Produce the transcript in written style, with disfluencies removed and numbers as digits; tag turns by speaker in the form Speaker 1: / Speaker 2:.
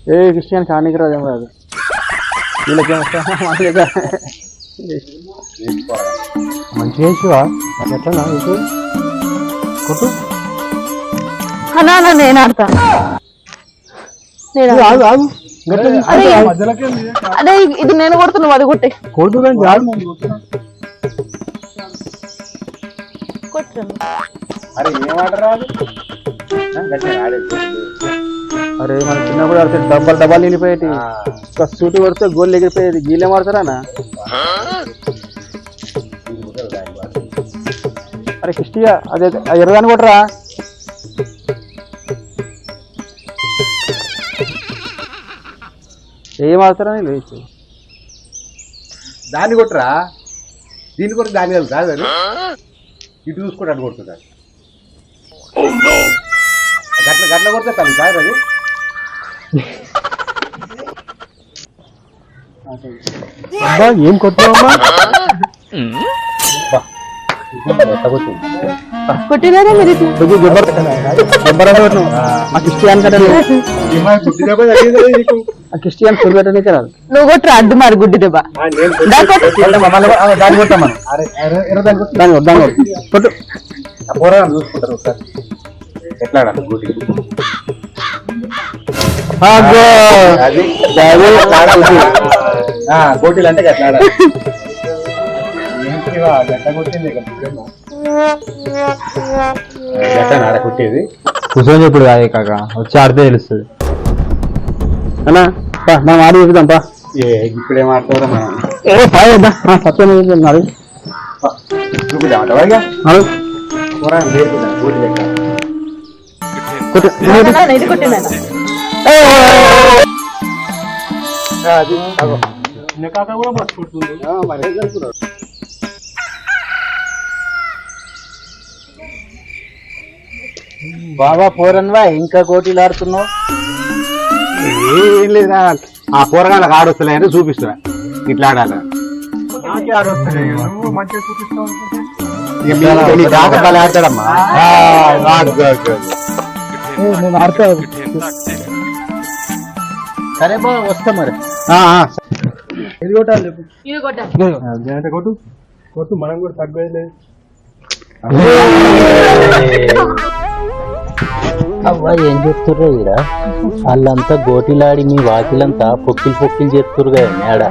Speaker 1: a Christian కానీకి రాదు ఏం రాదు వీళ్ళకేం మంచిగా వేసివా ఎట్లా కొట్టు
Speaker 2: అన్నా నేను ఆడతా అదే ఇది నేను కొడుతున్నావు అది కొట్టే
Speaker 1: కొట్టు అరే మన చిన్నప్పుడు ఆడితే డబ్బాలు నిండిపోయేటి సూటి కొడితే గోల్ ఎగిరిపోయేది గీళ్ళే మాడతారా అరే కిష్టిగా అదే ఎర్రదాన్ని కొట్టరా ఏం ఆడతారా నేను వేసి
Speaker 3: దాన్ని కొట్టరా దీన్ని కొట్టి దాన్ని కాదు అది ఇటు చూసుకుంటే అటు కొడుతుంది గట్ల కొడితే తల్లి సార్ అది
Speaker 1: అబ్బా ఏం కొట్టావమ్మా
Speaker 2: కొట్టినారా మీరు
Speaker 1: క్రిస్టియన్ కొట్టడానికి రాదు
Speaker 2: నువ్వు కొట్టరా అడ్డు మరి గుడ్డి దెబ్బ
Speaker 1: కొట్టు
Speaker 3: పోరాడు చూసుకుంటారు ఒకసారి ఎట్లా ఆడాలి గుడి గోటీలు అంటే ఎట్లా ఆడాలి గట్ట కొట్టింది గట్ట ఆడ కొట్టేది
Speaker 1: కూర్చొని చెప్పుడు కాదే కాక వచ్చి ఆడితే తెలుస్తుంది అన్నా మనం ఆడి చెప్తాం పా
Speaker 3: ఇప్పుడేం ఆడతారా మనం
Speaker 1: సత్యం నాడు
Speaker 3: చూపిద్దామంటావా
Speaker 2: ఇది కొట్టినా
Speaker 1: బాబా పోరన్వా ఇంకా కోటీలు ఆడుతున్నావు
Speaker 3: ఏం లేదా ఆ పోరగాళ్ళకి ఆడొస్తలే చూపిస్తున్నా ఇట్లా ఆడాలి ఆడతాడమ్మా
Speaker 1: నేను ఆడతా సరే బా వస్తా మరి ఇది కొట్టాలి కొట్టు కొట్టు మనం కూడా తగ్గలేదు
Speaker 4: అవ్వ ఏం చెప్తుర్రో ఇరా వాళ్ళంతా గోటిలాడి మీ వాకిలంతా పొక్కిలు చెప్తురు కదా మేడ